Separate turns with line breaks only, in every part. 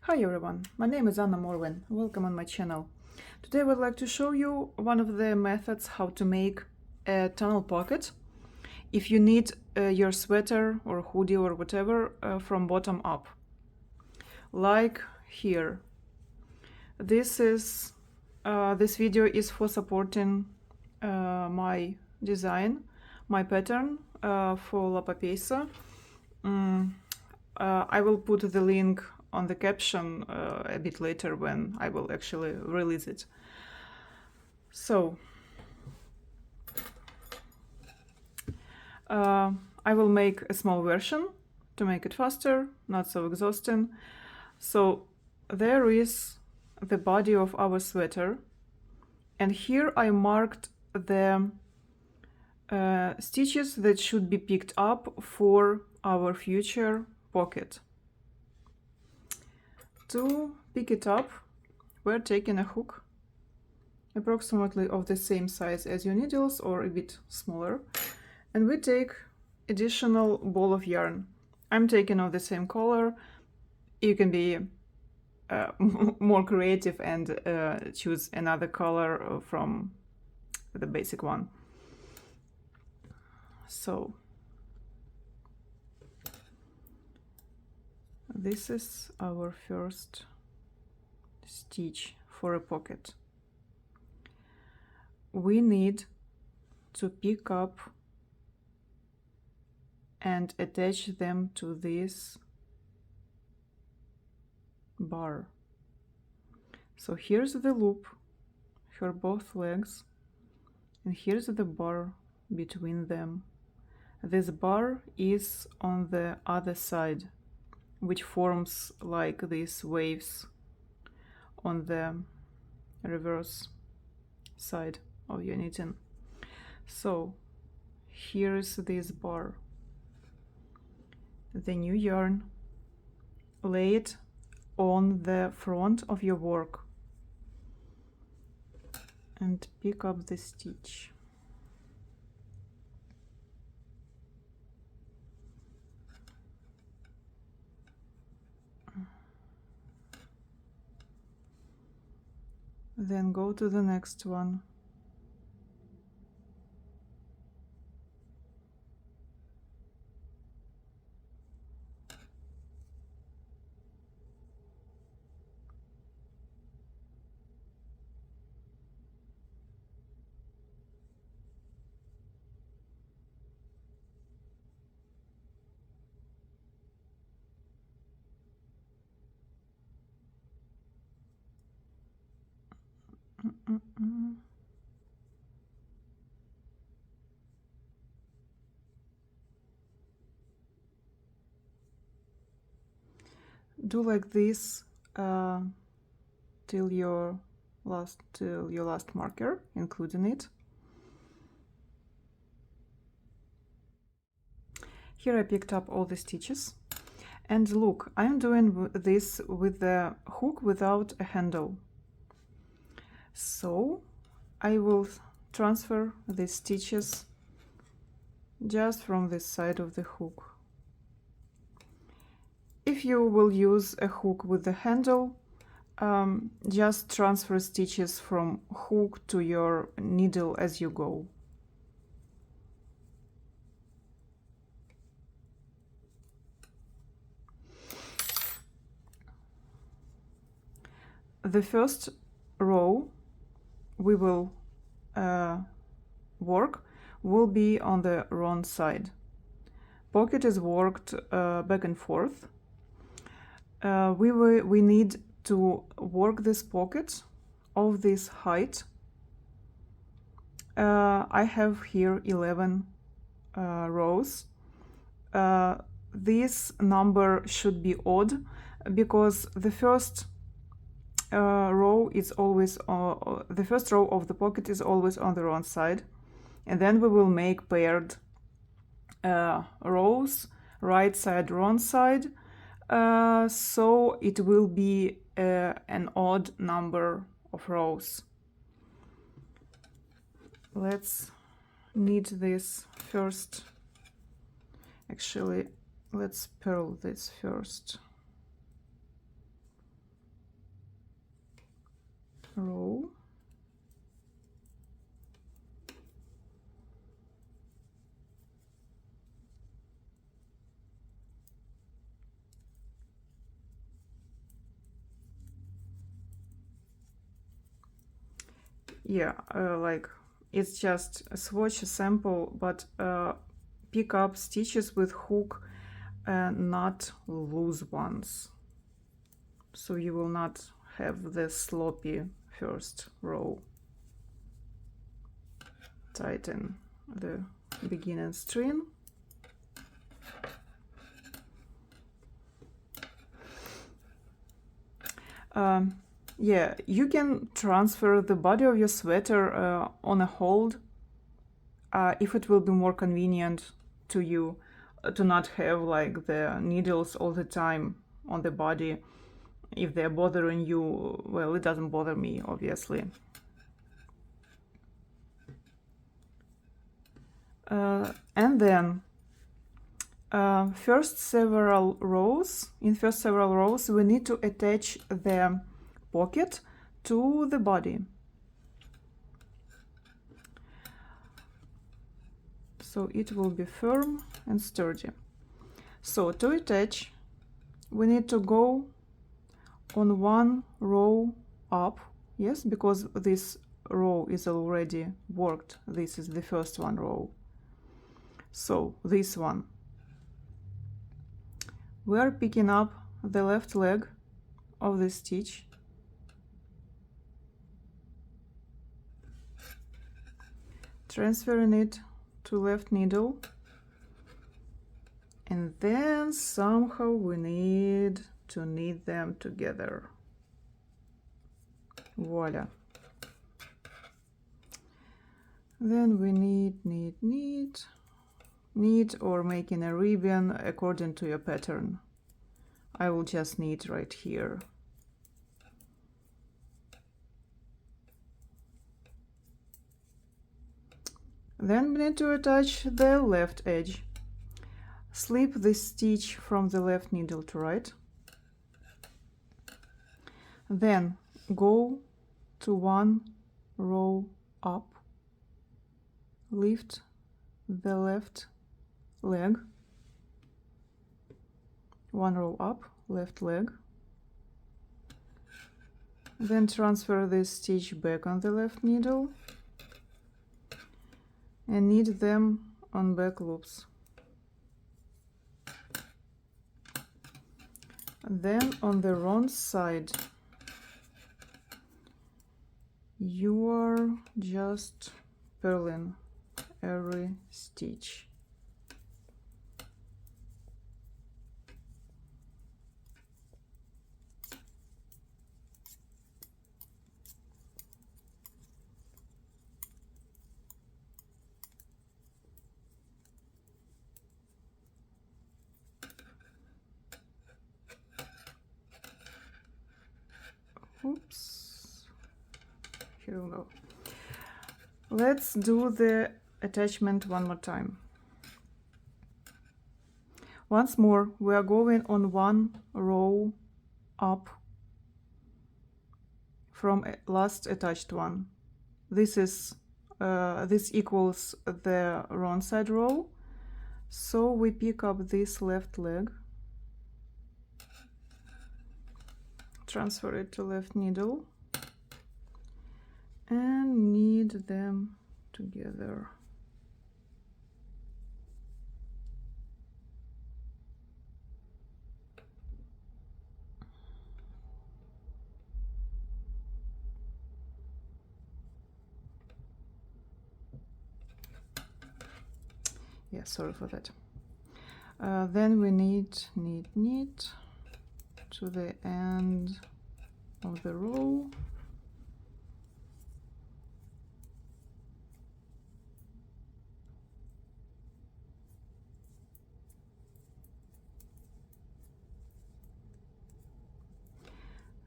Hi everyone, my name is Anna Morwin. Welcome on my channel. Today I would like to show you one of the methods how to make a tunnel pocket if you need your sweater or hoodie or whatever from bottom up. Like here. This video is for supporting my design, my pattern for La Papesa. I will put the link on the caption a bit later when I will actually release it. So I will make a small version to make it faster, not so exhausting. So there is the body of our sweater, and here I marked the stitches that should be picked up for our future pocket. To pick it up, we're taking a hook approximately of the same size as your needles or a bit smaller, and we take additional ball of yarn. I'm taking of the same color. You can be more creative and choose another color from the basic one. So this is our first stitch for a pocket. We need to pick up and attach them to this bar. So here's the loop for both legs, and here's the bar between them. This bar is on the other side, which forms like these waves on the reverse side of your knitting. So here is this bar. The new yarn, lay it on the front of your work and pick up the stitch. Then go to the next one. Do like this till your last marker, including it. Here I picked up all the stitches, and look, I'm doing this with the hook without a handle. So I will transfer the stitches just from this side of the hook. If you will use a hook with the handle, just transfer stitches from hook to your needle as you go. The first row we will work will be on the wrong side. Pocket is worked back and forth. We need to work this pocket of this height. I have here 11 rows. This number should be odd because the first row is always the first row of the pocket is always on the wrong side, and then we will make paired rows, right side, wrong side. So it will be an odd number of rows. Let's knit this first. Actually, let's purl this first. row. Yeah, like it's just a swatch, a sample, but pick up stitches with hook and not loose ones, so you will not have the sloppy first row. Tighten the beginning string. Yeah, you can transfer the body of your sweater on a hold if it will be more convenient to you to not have like the needles all the time on the body. If they're bothering you, well, it doesn't bother me, obviously. And then in first several rows, we need to attach the pocket to the body. So it will be firm and sturdy. So to attach, we need to go on one row up, yes, because this row is already worked. This is the first one row. So this one. We are picking up the left leg of the stitch. Transferring it to left needle. And then somehow we need to knit them together. Voila. Then we knit or making a ribbon according to your pattern. I will just knit right here. Then we need to attach the left edge. Slip the stitch from the left needle to right. Then go to one row up. Lift the left leg. One row up, left leg. Then transfer this stitch back on the left needle and knit them on back loops. Then on the wrong side, you are just purling every stitch. Oops. Here we go. Let's do the attachment one more time. Once more, we are going on one row up from last attached one. This is this equals the wrong side row, so we pick up this left leg, transfer it to left needle, and knit them together. Yeah, sorry for that. Then we knit to the end of the row.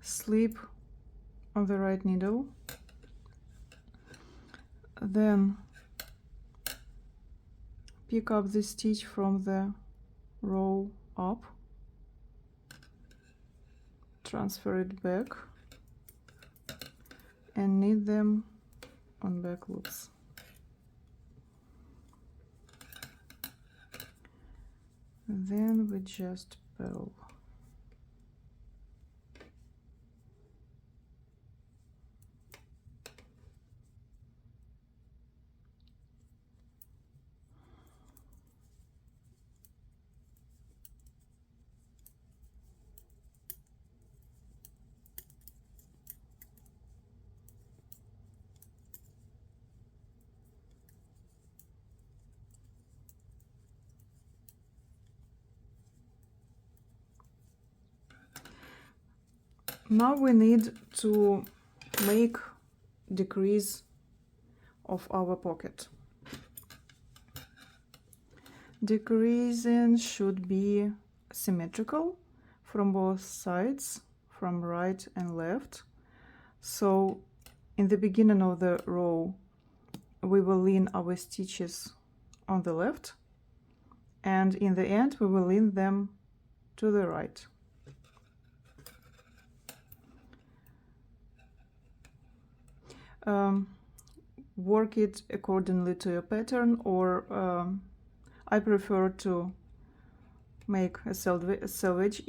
Slip on the right needle, then pick up the stitch from the row up, transfer it back, and knit them on back loops. Then we just purl. Now we need to make decrease of our pocket. Decreasing should be symmetrical from both sides, from right and left. So in the beginning of the row, we will lean our stitches on the left, and in the end, we will lean them to the right. Work it accordingly to your pattern, or I prefer to make a selvage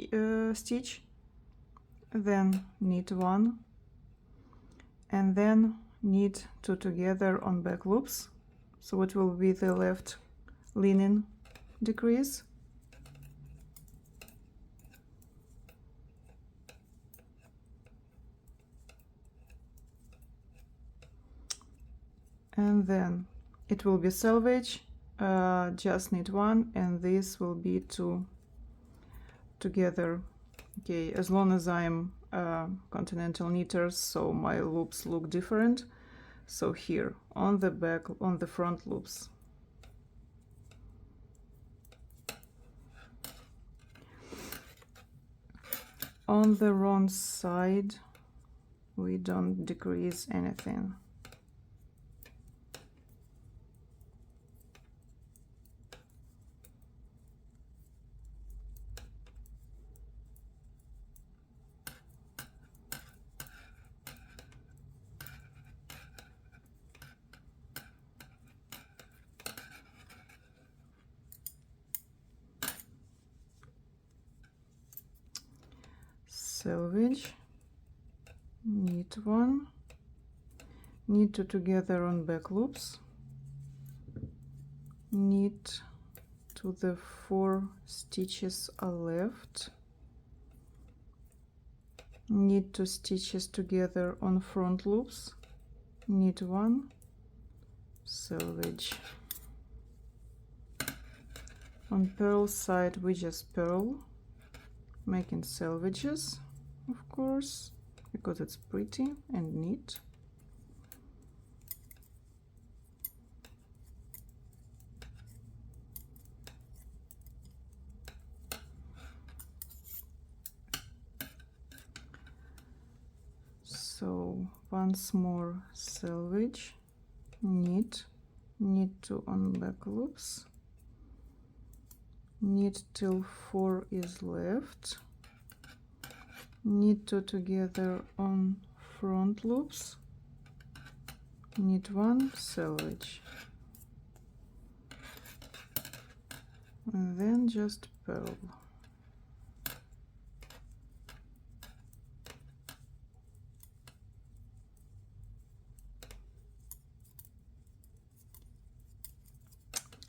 stitch, then knit one, and then knit two together on back loops, so it will be the left leaning decrease. And then it will be selvage, just knit one, and this will be two together. Okay, as long as I'm continental knitter, so my loops look different. So here on the back, on the front loops. On the wrong side, we don't decrease anything. Selvage, knit one, knit two together on back loops, knit to the 4 stitches are left, knit 2 stitches together on front loops, knit one, selvage. On purl side we just purl, making selvages, of course, because it's pretty and neat. So once more selvage, knit, knit 2 on back loops, knit till 4 is left, knit 2 together on front loops, knit 1, selvage, and then just purl.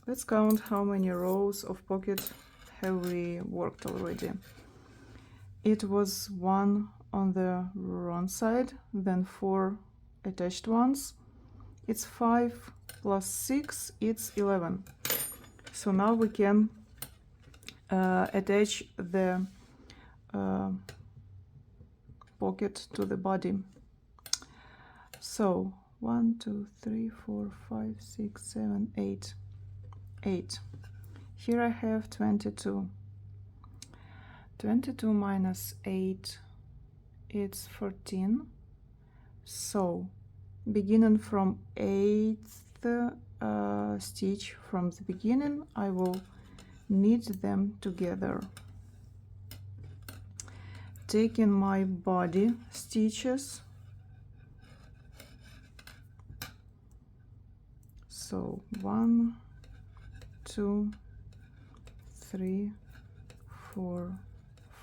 Let's count how many rows of pocket have we worked already. It was 1 on the wrong side, then 4 attached ones. It's 5 plus 6, it's 11. So now we can attach the pocket to the body. So 1, 2, 3, 4, 5, 6, 7, 8. 8. Here I have 22. 22 minus 8, it's 14. So beginning from 8th stitch from the beginning, I will knit them together, taking my body stitches So 1, 2, 3, 4,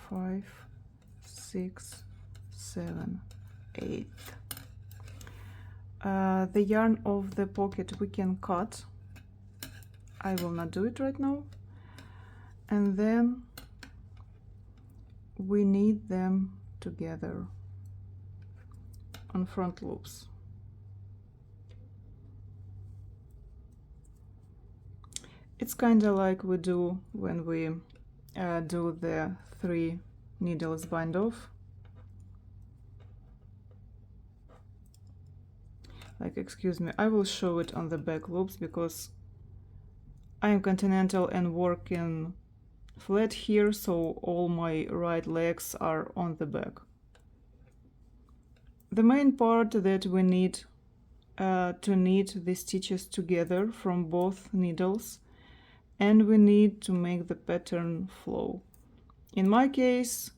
5, 6, 7, 8. The yarn of the pocket we can cut. I will not do it right now. And then we knit them together on front loops. It's kind of like we do when we do the 3 needles bind off. Like, excuse me, I will show it on the back loops because I am continental and working flat here, so all my right legs are on the back. The main part that we need to knit the stitches together from both needles, and we need to make the pattern flow. In my case,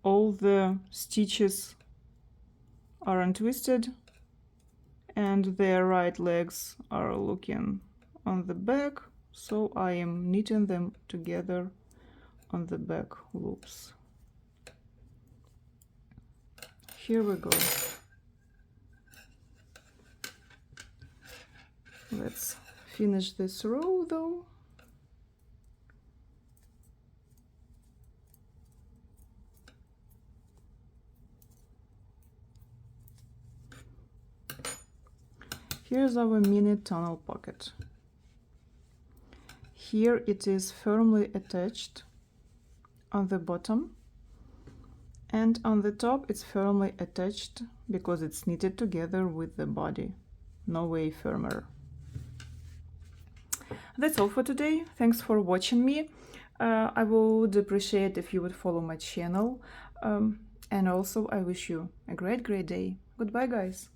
all the stitches are untwisted and their right legs are looking on the back, so I am knitting them together on the back loops. Here we go. Let's finish this row though. Here's our mini tunnel pocket. Here it is firmly attached on the bottom, and on the top it's firmly attached because it's knitted together with the body. No way firmer. That's all for today. Thanks for watching me. I would appreciate if you would follow my channel. And also I wish you a great day. Goodbye, guys.